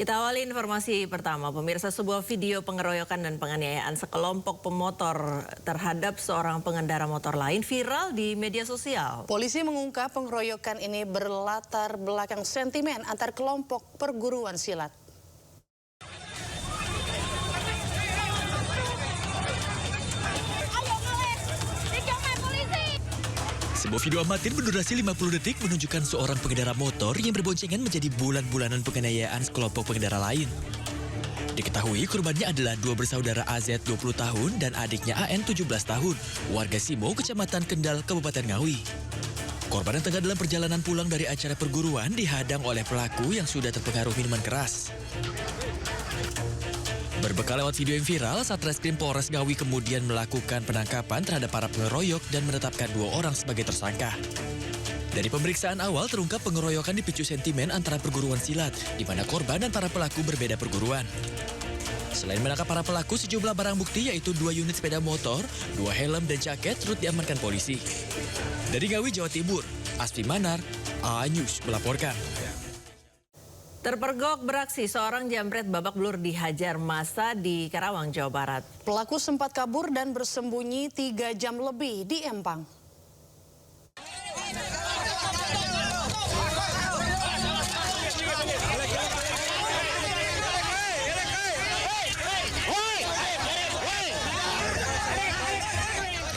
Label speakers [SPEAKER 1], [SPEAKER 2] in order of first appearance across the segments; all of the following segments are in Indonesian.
[SPEAKER 1] Kita awali informasi pertama. Pemirsa, sebuah video pengeroyokan dan penganiayaan sekelompok pemotor terhadap seorang pengendara motor lain viral di media sosial.
[SPEAKER 2] Polisi mengungkap pengeroyokan ini berlatar belakang sentimen antar kelompok perguruan silat.
[SPEAKER 3] Sebuah video amatir berdurasi 50 detik menunjukkan seorang pengendara motor yang berboncengan menjadi bulan-bulanan penganiayaan sekelompok pengendara lain. Diketahui korbannya adalah dua bersaudara AZ 20 tahun dan adiknya AN 17 tahun, warga Simo, Kecamatan Kendal, Kabupaten Ngawi. Korban yang tengah dalam perjalanan pulang dari acara perguruan dihadang oleh pelaku yang sudah terpengaruh minuman keras. Berbekal lewat video yang viral, Satreskrim Polres Ngawi kemudian melakukan penangkapan terhadap para pengeroyok dan menetapkan 2 orang sebagai tersangka. Dari pemeriksaan awal terungkap pengeroyokan dipicu sentimen antara perguruan silat, di mana korban dan para pelaku berbeda perguruan. Selain menangkap para pelaku, sejumlah barang bukti yaitu 2 unit sepeda motor, 2 helm dan jaket turut diamankan polisi. Dari Ngawi, Jawa Timur, Asfi Manar, A-News melaporkan.
[SPEAKER 1] Terpergok beraksi, seorang jambret babak belur dihajar massa di Karawang, Jawa Barat.
[SPEAKER 2] Pelaku sempat kabur dan bersembunyi 3 jam lebih di Empang.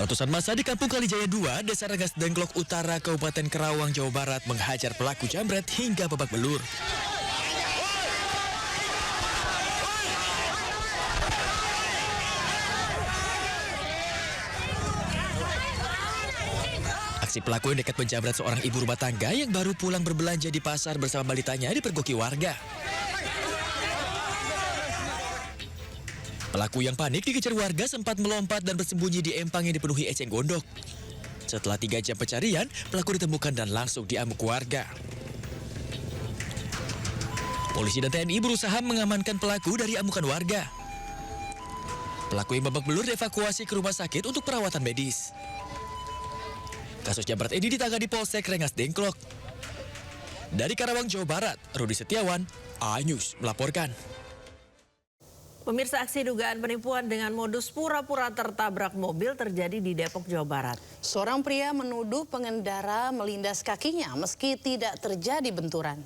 [SPEAKER 3] Ratusan massa di Kampung Kalijaya 2, Desa Rengas Dengklok Utara, Kabupaten Karawang, Jawa Barat menghajar pelaku jambret hingga babak belur. Aksi pelaku yang nekat menjambret seorang ibu rumah tangga yang baru pulang berbelanja di pasar bersama balitanya dipergoki warga. Pelaku yang panik dikejar warga sempat melompat dan bersembunyi di empang yang dipenuhi eceng gondok. Setelah 3 jam pencarian, pelaku ditemukan dan langsung diamuk warga. Polisi dan TNI berusaha mengamankan pelaku dari amukan warga. Pelaku yang babak belur dievakuasi ke rumah sakit untuk perawatan medis. Kasus jambret ini ditangani Polsek Rengas Dengklok. Dari Karawang, Jawa Barat, Rudi Setiawan, A-News melaporkan.
[SPEAKER 1] Pemirsa, aksi dugaan penipuan dengan modus pura-pura tertabrak mobil terjadi di Depok, Jawa Barat.
[SPEAKER 2] Seorang pria menuduh pengendara melindas kakinya meski tidak terjadi benturan.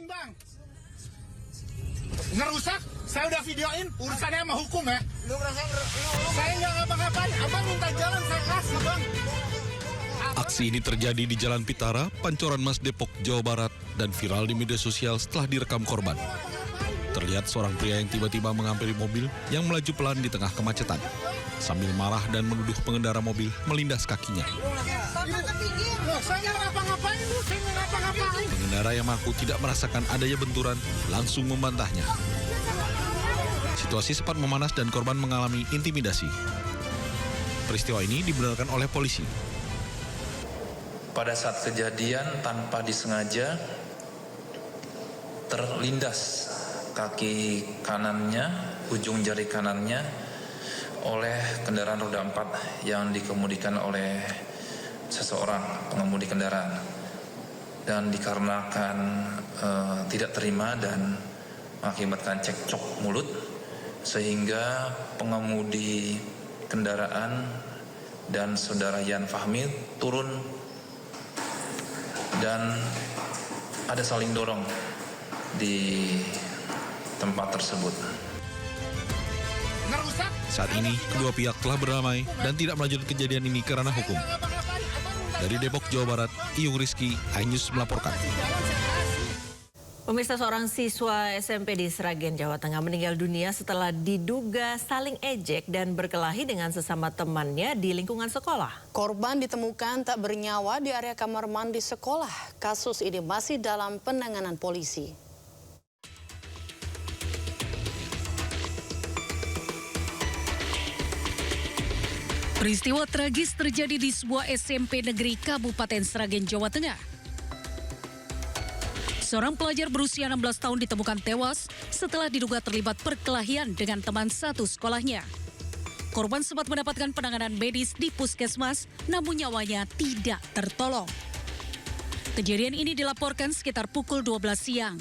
[SPEAKER 4] Bang, ngerusak, saya udah videoin, urusannya sama hukum ya. Saya nggak ngapa-ngapain, abang minta jalan, saya kasih bang.
[SPEAKER 5] Aksi ini terjadi di Jalan Pitara, Pancoran Mas, Depok, Jawa Barat, dan viral di media sosial setelah direkam korban. Terlihat seorang pria yang tiba-tiba menghampiri mobil yang melaju pelan di tengah kemacetan, sambil marah dan menuduh pengendara mobil melindas kakinya. Pengendara yang mengaku tidak merasakan adanya benturan langsung membantahnya. Situasi sempat memanas dan korban mengalami intimidasi. Peristiwa ini dibenarkan oleh polisi.
[SPEAKER 6] Pada saat kejadian tanpa disengaja terlindas kaki kanannya, ujung jari kanannya oleh kendaraan roda 4 yang dikemudikan oleh seseorang pengemudi kendaraan, dan dikarenakan tidak terima dan mengakibatkan cekcok mulut sehingga pengemudi kendaraan dan saudara Yan Fahmi turun dan ada saling dorong di tempat tersebut.
[SPEAKER 5] Saat ini, kedua pihak telah berdamai dan tidak melanjutkan kejadian ini karena hukum. Dari Depok, Jawa Barat, Iyung Rizky, A-News melaporkan.
[SPEAKER 1] Pemirsa, seorang siswa SMP di Sragen, Jawa Tengah meninggal dunia setelah diduga saling ejek dan berkelahi dengan sesama temannya di lingkungan sekolah.
[SPEAKER 2] Korban ditemukan tak bernyawa di area kamar mandi sekolah. Kasus ini masih dalam penanganan polisi.
[SPEAKER 7] Peristiwa tragis terjadi di sebuah SMP negeri Kabupaten Sragen, Jawa Tengah. Seorang pelajar berusia 16 tahun ditemukan tewas setelah diduga terlibat perkelahian dengan teman satu sekolahnya. Korban sempat mendapatkan penanganan medis di puskesmas, namun nyawanya tidak tertolong. Kejadian ini dilaporkan sekitar pukul 12 siang.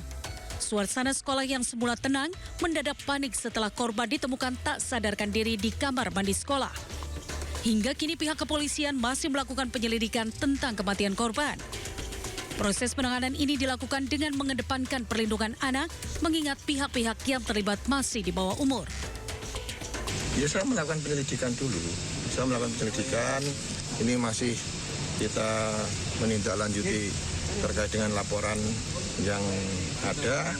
[SPEAKER 7] Suasana sekolah yang semula tenang mendadak panik setelah korban ditemukan tak sadarkan diri di kamar mandi sekolah. Hingga kini pihak kepolisian masih melakukan penyelidikan tentang kematian korban. Proses penanganan ini dilakukan dengan mengedepankan perlindungan anak, mengingat pihak-pihak yang terlibat masih di bawah umur.
[SPEAKER 8] Ya, saya melakukan penyelidikan dulu. Ini masih kita menindaklanjuti terkait dengan laporan yang ada.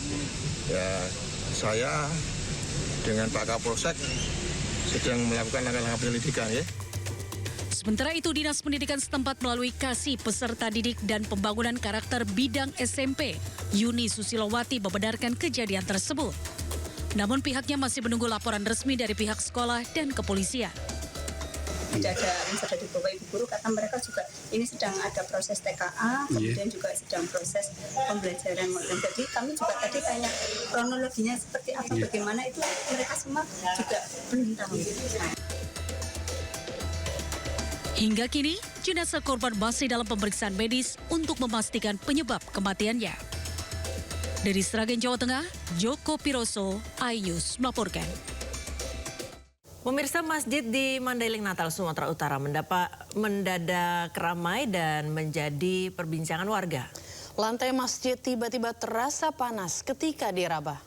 [SPEAKER 8] Ya, saya dengan Pak Kapolsek sedang melakukan langkah-langkah penyelidikan, ya.
[SPEAKER 7] Sementara itu, Dinas Pendidikan setempat melalui Kasih Peserta Didik dan Pembangunan Karakter Bidang SMP, Yuni Susilowati membenarkan kejadian tersebut. Namun pihaknya masih menunggu laporan resmi dari pihak sekolah dan kepolisian.
[SPEAKER 9] Tidak ada yang sudah dibawa ibu guru karena mereka juga ini sedang ada proses TKA, kemudian juga sedang proses pembelajaran modern. Jadi kami juga tadi tanya kronologinya seperti apa, bagaimana itu mereka semua juga belum tahu.
[SPEAKER 7] Hingga kini, jenazah korban masih dalam pemeriksaan medis untuk memastikan penyebab kematiannya. Dari Sragen, Jawa Tengah, Joko Piroso, iNews melaporkan.
[SPEAKER 1] Pemirsa, masjid di Mandailing Natal, Sumatera Utara mendadak ramai dan menjadi perbincangan warga.
[SPEAKER 2] Lantai masjid tiba-tiba terasa panas ketika diraba.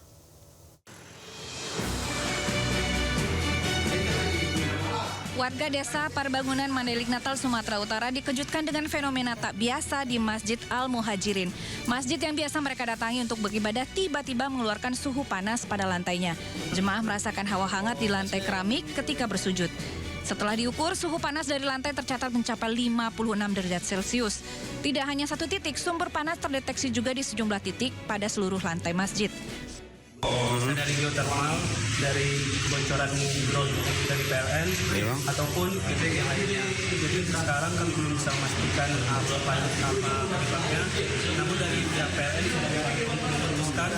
[SPEAKER 10] Warga desa Parbangunan Mandailing Natal, Sumatera Utara dikejutkan dengan fenomena tak biasa di Masjid Al-Muhajirin. Masjid yang biasa mereka datangi untuk beribadah tiba-tiba mengeluarkan suhu panas pada lantainya. Jemaah merasakan hawa hangat di lantai keramik ketika bersujud. Setelah diukur, suhu panas dari lantai tercatat mencapai 56 derajat Celcius. Tidak hanya satu titik, sumber panas terdeteksi juga di sejumlah titik pada seluruh lantai masjid.
[SPEAKER 11] Dari geotermal, dari bocoran ground dari PLN, ataupun titik yang lainnya. Jadi sekarang kami belum bisa memastikan apa penyebabnya. Namun dari pihak PLN sudah memutuskan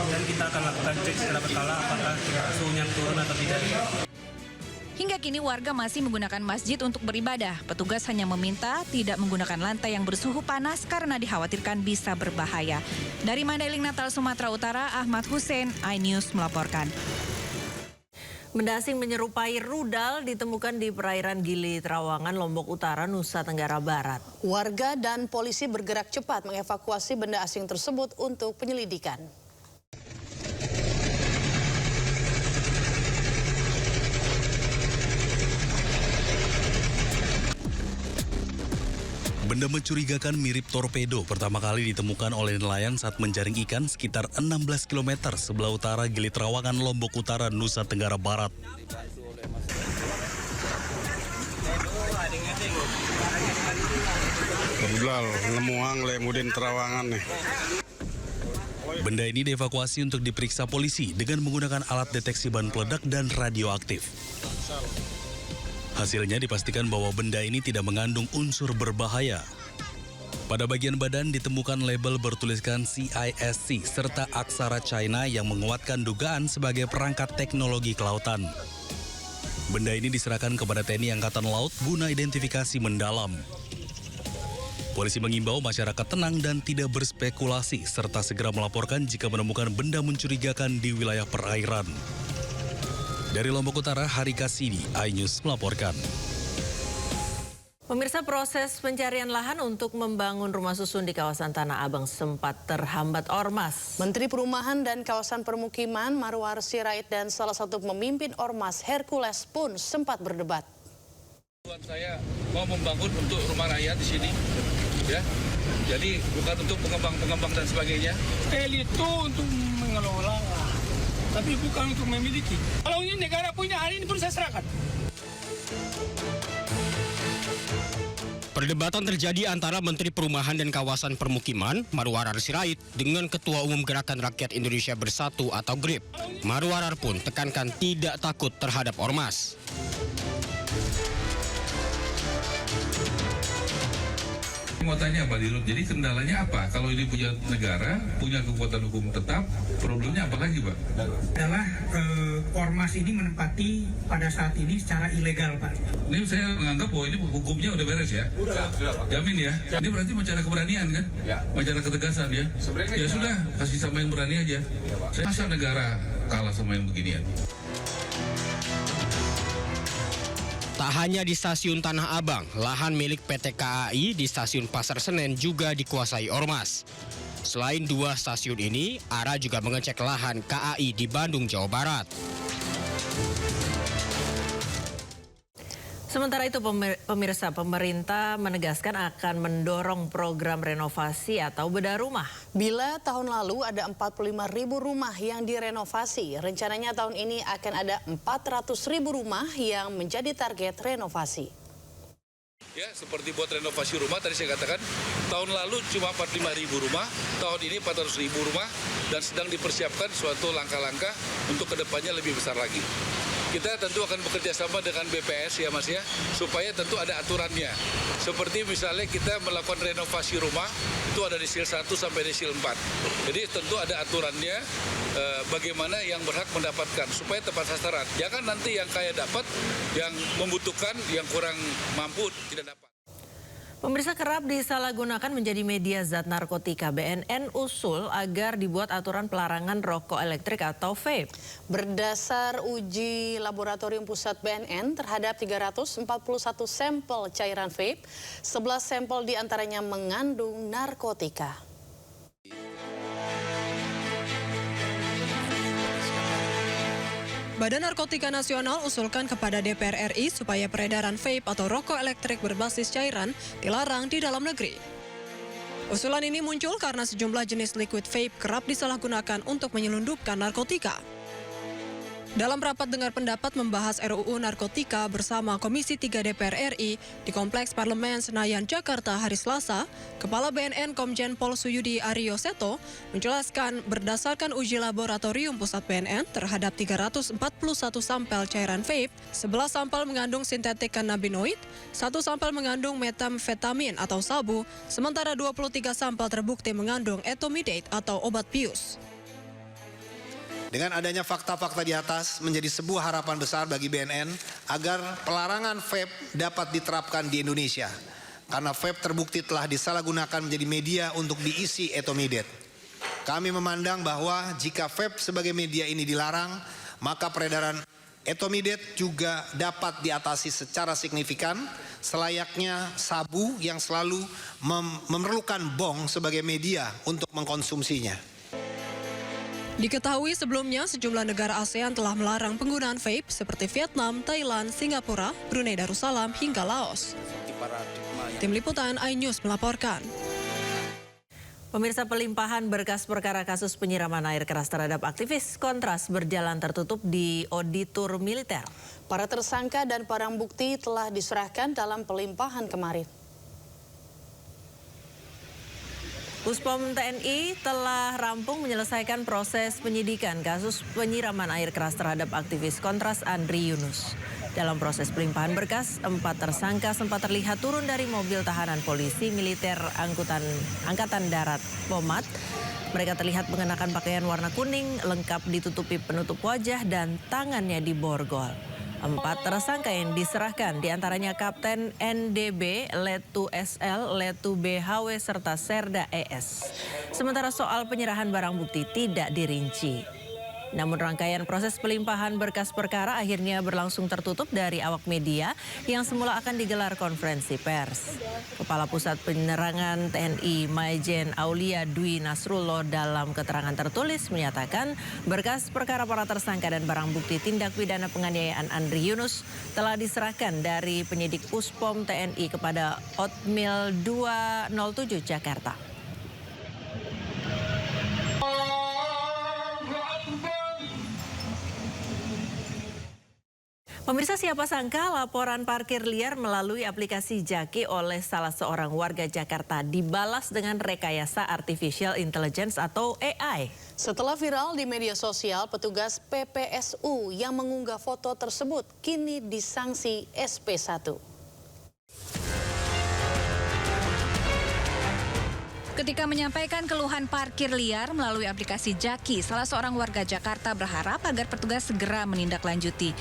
[SPEAKER 11] dan kita akan lakukan cek secara berkala apakah suhunya turun atau tidak.
[SPEAKER 10] Hingga kini warga masih menggunakan masjid untuk beribadah. Petugas hanya meminta tidak menggunakan lantai yang bersuhu panas karena dikhawatirkan bisa berbahaya. Dari Mandailing Natal, Sumatera Utara, Ahmad Hussein, iNews melaporkan.
[SPEAKER 1] Benda asing menyerupai rudal ditemukan di perairan Gili Trawangan, Lombok Utara, Nusa Tenggara Barat.
[SPEAKER 2] Warga dan polisi bergerak cepat mengevakuasi benda asing tersebut untuk penyelidikan.
[SPEAKER 12] Benda mencurigakan mirip torpedo pertama kali ditemukan oleh nelayan saat menjaring ikan sekitar 16 km sebelah utara Gili Trawangan, Lombok Utara, Nusa Tenggara Barat.
[SPEAKER 13] Rudal, Lemuang, Lemudin, Trawangan nih.
[SPEAKER 12] Benda ini dievakuasi untuk diperiksa polisi dengan menggunakan alat deteksi bahan peledak dan radioaktif. Hasilnya dipastikan bahwa benda ini tidak mengandung unsur berbahaya. Pada bagian badan ditemukan label bertuliskan CISC serta aksara China yang menguatkan dugaan sebagai perangkat teknologi kelautan. Benda ini diserahkan kepada TNI Angkatan Laut guna identifikasi mendalam. Polisi mengimbau masyarakat tenang dan tidak berspekulasi serta segera melaporkan jika menemukan benda mencurigakan di wilayah perairan. Dari Lombok Utara, Hari Kasidi, iNews melaporkan.
[SPEAKER 1] Pemirsa, proses pencarian lahan untuk membangun rumah susun di kawasan Tanah Abang sempat terhambat ormas.
[SPEAKER 2] Menteri Perumahan dan Kawasan Permukiman Marwar Sirait dan salah satu pemimpin ormas Hercules pun sempat berdebat.
[SPEAKER 14] Saya mau membangun untuk rumah rakyat di sini, ya. Jadi bukan untuk pengembang dan sebagainya.
[SPEAKER 15] Itu untuk mengelola, tapi bukan untuk memiliki. Kalau ini negara punya, hari ini pun saya serahkan.
[SPEAKER 16] Perdebatan terjadi antara Menteri Perumahan dan Kawasan Permukiman, Marwar Sirait, dengan Ketua Umum Gerakan Rakyat Indonesia Bersatu atau GRIP. Marwar pun tekankan tidak takut terhadap ormas.
[SPEAKER 14] Mau tanya Pak Dirut, jadi kendalanya apa? Kalau ini punya negara, punya kekuatan hukum tetap, problemnya apa lagi Pak?
[SPEAKER 15] Adalah ormas ini menempati pada saat ini secara ilegal, Pak.
[SPEAKER 14] Ini saya menganggap bahwa ini hukumnya udah beres ya? Sudah Pak. Jamin ya? Ini berarti bicara keberanian kan? Ya. Bicara ketegasan ya? Ya sudah, kasih sama yang berani aja. Saya masa negara kalah sama yang beginian?
[SPEAKER 16] Tak hanya di stasiun Tanah Abang, lahan milik PT KAI di stasiun Pasar Senen juga dikuasai ormas. Selain 2 stasiun ini, ARA juga mengecek lahan KAI di Bandung, Jawa Barat.
[SPEAKER 1] Sementara itu pemirsa, pemerintah menegaskan akan mendorong program renovasi atau bedah rumah.
[SPEAKER 2] Bila tahun lalu ada 45.000 rumah yang direnovasi, rencananya tahun ini akan ada 400.000 rumah yang menjadi target renovasi.
[SPEAKER 14] Ya, seperti buat renovasi rumah tadi saya katakan, tahun lalu cuma 45.000 rumah, tahun ini 400.000 rumah, dan sedang dipersiapkan suatu langkah-langkah untuk kedepannya lebih besar lagi. Kita tentu akan bekerja sama dengan BPS ya Mas ya, supaya tentu ada aturannya. Seperti misalnya kita melakukan renovasi rumah, itu ada desil 1 sampai desil 4. Jadi tentu ada aturannya bagaimana yang berhak mendapatkan, supaya tepat sasaran. Jangan nanti yang kaya dapat, yang membutuhkan, yang kurang mampu tidak dapat.
[SPEAKER 1] Pemirsa, kerap disalahgunakan menjadi media zat narkotika. BNN usul agar dibuat aturan pelarangan rokok elektrik atau vape.
[SPEAKER 2] Berdasar uji laboratorium pusat BNN terhadap 341 sampel cairan vape, 11 sampel diantaranya mengandung narkotika.
[SPEAKER 17] Badan Narkotika Nasional usulkan kepada DPR RI supaya peredaran vape atau rokok elektrik berbasis cairan dilarang di dalam negeri. Usulan ini muncul karena sejumlah jenis liquid vape kerap disalahgunakan untuk menyelundupkan narkotika. Dalam rapat dengar pendapat membahas RUU Narkotika bersama Komisi 3 DPR RI di Kompleks Parlemen Senayan, Jakarta hari Selasa, Kepala BNN Komjen Pol Suyudi Aryo Seto menjelaskan berdasarkan uji laboratorium pusat BNN terhadap 341 sampel cairan vape, 11 sampel mengandung sintetik cannabinoid, 1 sampel mengandung metamfetamin atau sabu, sementara 23 sampel terbukti mengandung etomidate atau obat bius.
[SPEAKER 18] Dengan adanya fakta-fakta di atas menjadi sebuah harapan besar bagi BNN agar pelarangan vape dapat diterapkan di Indonesia. Karena vape terbukti telah disalahgunakan menjadi media untuk diisi etomidate. Kami memandang bahwa jika vape sebagai media ini dilarang, maka peredaran etomidate juga dapat diatasi secara signifikan, selayaknya sabu yang selalu memerlukan bong sebagai media untuk mengkonsumsinya.
[SPEAKER 17] Diketahui sebelumnya sejumlah negara ASEAN telah melarang penggunaan vape seperti Vietnam, Thailand, Singapura, Brunei Darussalam hingga Laos. Tim Liputan iNews melaporkan.
[SPEAKER 1] Pemirsa, pelimpahan berkas perkara kasus penyiraman air keras terhadap aktivis Kontras berjalan tertutup di auditor militer.
[SPEAKER 2] Para tersangka dan barang bukti telah diserahkan dalam pelimpahan kemarin.
[SPEAKER 1] Puspom TNI telah rampung menyelesaikan proses penyidikan kasus penyiraman air keras terhadap aktivis Kontras Andri Yunus. Dalam proses pelimpahan berkas, 4 tersangka sempat terlihat turun dari mobil tahanan polisi militer Angkatan Darat Pomat. Mereka terlihat mengenakan pakaian warna kuning, lengkap ditutupi penutup wajah dan tangannya diborgol. 4 tersangka yang diserahkan diantaranya Kapten NDB, Letu SL, Letu BHW, serta Serda ES. Sementara soal penyerahan barang bukti tidak dirinci. Namun rangkaian proses pelimpahan berkas perkara akhirnya berlangsung tertutup dari awak media yang semula akan digelar konferensi pers. Kepala Pusat Penerangan TNI Maijen Aulia Dwi Nasrullah dalam keterangan tertulis menyatakan berkas perkara para tersangka dan barang bukti tindak pidana penganiayaan Andri Yunus telah diserahkan dari penyidik Puspom TNI kepada Otmil 207 Jakarta. Pemirsa, siapa sangka laporan parkir liar melalui aplikasi Jaki oleh salah seorang warga Jakarta dibalas dengan rekayasa artificial intelligence atau AI.
[SPEAKER 2] Setelah viral di media sosial, petugas PPSU yang mengunggah foto tersebut kini disanksi SP1.
[SPEAKER 10] Ketika menyampaikan keluhan parkir liar melalui aplikasi Jaki, salah seorang warga Jakarta berharap agar petugas segera menindaklanjuti.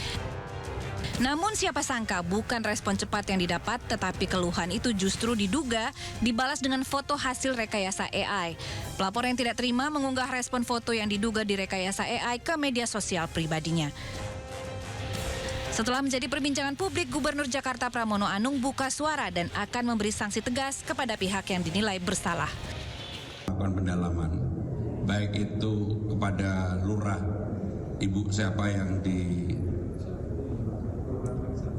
[SPEAKER 10] Namun siapa sangka bukan respon cepat yang didapat, tetapi keluhan itu justru diduga dibalas dengan foto hasil rekayasa AI. Pelapor yang tidak terima mengunggah respon foto yang diduga direkayasa AI ke media sosial pribadinya. Setelah menjadi perbincangan publik, Gubernur Jakarta Pramono Anung buka suara dan akan memberi sanksi tegas kepada pihak yang dinilai bersalah.
[SPEAKER 19] Melakukan pendalaman, baik itu kepada lurah, ibu siapa yang di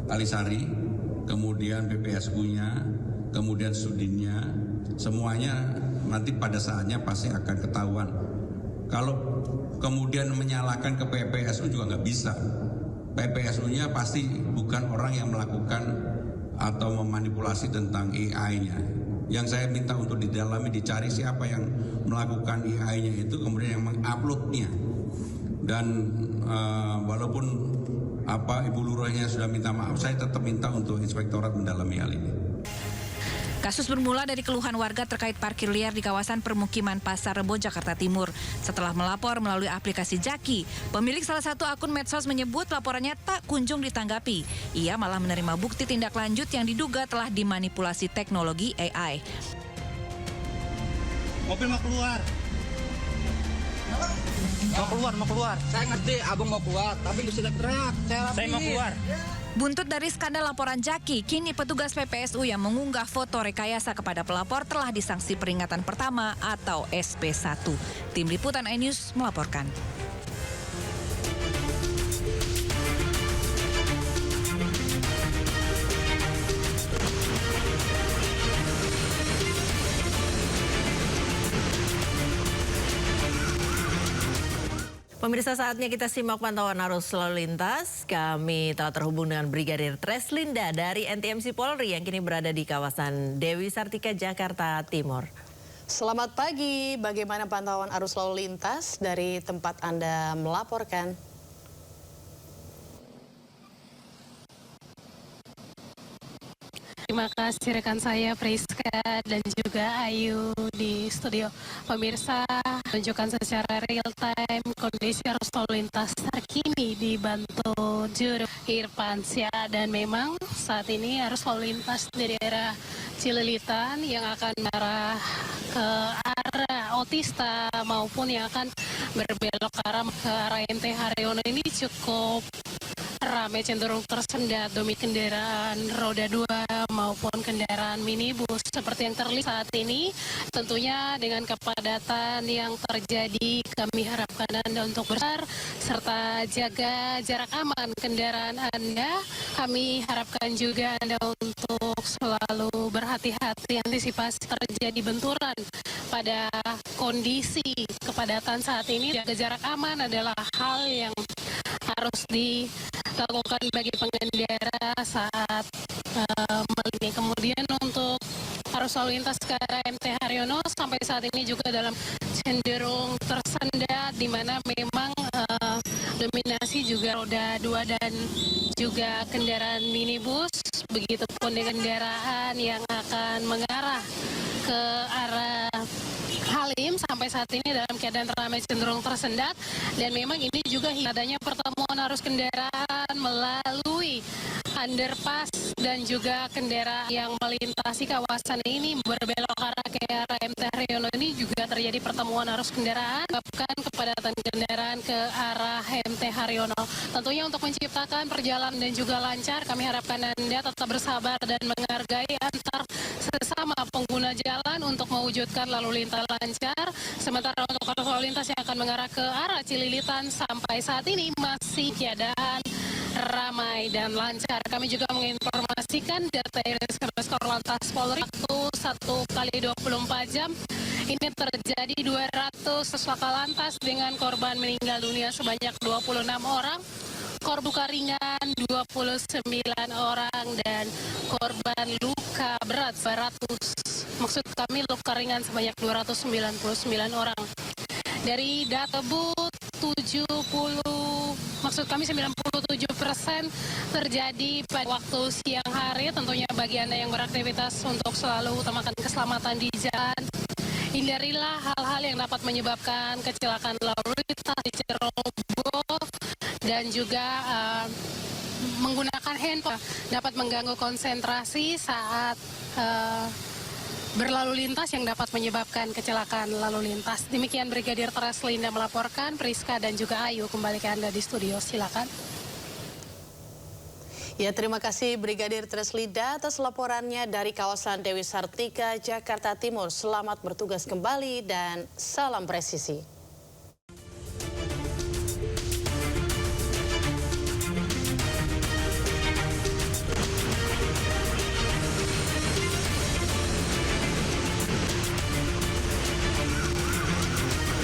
[SPEAKER 19] Alisari, kemudian PPSU-nya, kemudian Sudinnya, semuanya nanti pada saatnya pasti akan ketahuan. Kalau kemudian menyalahkan ke PPSU juga nggak bisa. PPSU-nya pasti bukan orang yang melakukan atau memanipulasi tentang AI-nya. Yang saya minta untuk didalami, dicari siapa yang melakukan AI-nya itu, kemudian yang menguploadnya. Dan walaupun Ibu Lurahnya sudah minta maaf, saya tetap minta untuk Inspektorat mendalami hal ini.
[SPEAKER 10] Kasus bermula dari keluhan warga terkait parkir liar di kawasan permukiman Pasar Rebo, Jakarta Timur. Setelah melapor melalui aplikasi Jaki, pemilik salah satu akun medsos menyebut laporannya tak kunjung ditanggapi. Ia malah menerima bukti tindak lanjut yang diduga telah dimanipulasi teknologi AI.
[SPEAKER 20] Mobil mau keluar. Mau keluar. Saya ngerti abang mau keluar, tapi sudah teriak. Saya mau keluar.
[SPEAKER 10] Buntut dari skandal laporan Jaki, kini petugas PPSU yang mengunggah foto rekayasa kepada pelapor telah disanksi peringatan pertama atau SP1. Tim Liputan iNews melaporkan.
[SPEAKER 1] Pemirsa, saatnya kita simak pantauan arus lalu lintas. Kami telah terhubung dengan Brigadir Treslinda dari NTMC Polri yang kini berada di kawasan Dewi Sartika, Jakarta Timur.
[SPEAKER 2] Selamat pagi, bagaimana pantauan arus lalu lintas dari tempat Anda melaporkan?
[SPEAKER 21] Terima kasih rekan saya Priska dan juga Ayu di studio. Pemirsa, menunjukkan secara real time kondisi arus lalu lintas terkini di Bantul Juru Irpansyah, dan memang saat ini arus lalu lintas di daerah Cililitan yang akan mengarah ke arah Otista maupun yang akan berbelok ke arah MT Haryono ini cukup ramai, cenderung tersendat demi kendaraan roda 2 maupun kendaraan minibus seperti yang terlihat saat ini. Tentunya dengan kepadatan yang terjadi, kami harapkan Anda untuk bersabar serta jaga jarak aman kendaraan Anda. Kami harapkan juga Anda untuk selalu berhati-hati antisipasi terjadi benturan pada kondisi kepadatan saat ini. Jaga jarak aman adalah hal yang harus dilakukan bagi pengendara saat melintas. Kemudian untuk arus lalu lintas ke arah MT Haryono sampai saat ini juga dalam cenderung tersendat, di mana memang dominasi juga roda 2 dan juga kendaraan minibus, begitupun dengan kendaraan yang akan mengarah ke arah Halim sampai saat ini dalam keadaan ramai, cenderung tersendat, dan memang ini juga adanya pertemuan arus kendaraan melalui underpass dan juga kendaraan yang melintasi kawasan ini berbelok arah ke arah MT Haryono ini juga terjadi pertemuan arus kendaraan, menyebabkan kepadatan kendaraan ke arah MT Haryono. Tentunya untuk menciptakan perjalanan dan juga lancar, kami harapkan Anda tetap bersabar dan menghargai antar sesama pengguna jalan untuk mewujudkan lalu lintas lancar. Sementara untuk arus lalu lintas yang akan mengarah ke arah Cililitan sampai saat ini masih keadaan ramai dan lancar. Kami juga menginformasikan data rilis Korlantas Polri waktu 1x24 jam ini terjadi 200 laka lantas dengan korban meninggal dunia sebanyak 26 orang, korban luka ringan 29 orang, dan korban luka berat 200. Maksud kami luka ringan sebanyak 299 orang. Dari data tersebut 97% terjadi pada waktu siang hari. Tentunya bagi Anda yang beraktivitas untuk selalu utamakan keselamatan di jalan. hindarilah hal-hal yang dapat menyebabkan kecelakaan lalu lintas, ceroboh, dan juga menggunakan handphone dapat mengganggu konsentrasi saat berlalu lintas yang dapat menyebabkan kecelakaan lalu lintas. Demikian Brigadir Treslinda melaporkan, Priska dan juga Ayu kembali ke Anda di studio, silakan.
[SPEAKER 2] Ya, terima kasih Brigadir Treslinda atas laporannya dari kawasan Dewi Sartika, Jakarta Timur. Selamat bertugas kembali dan salam presisi.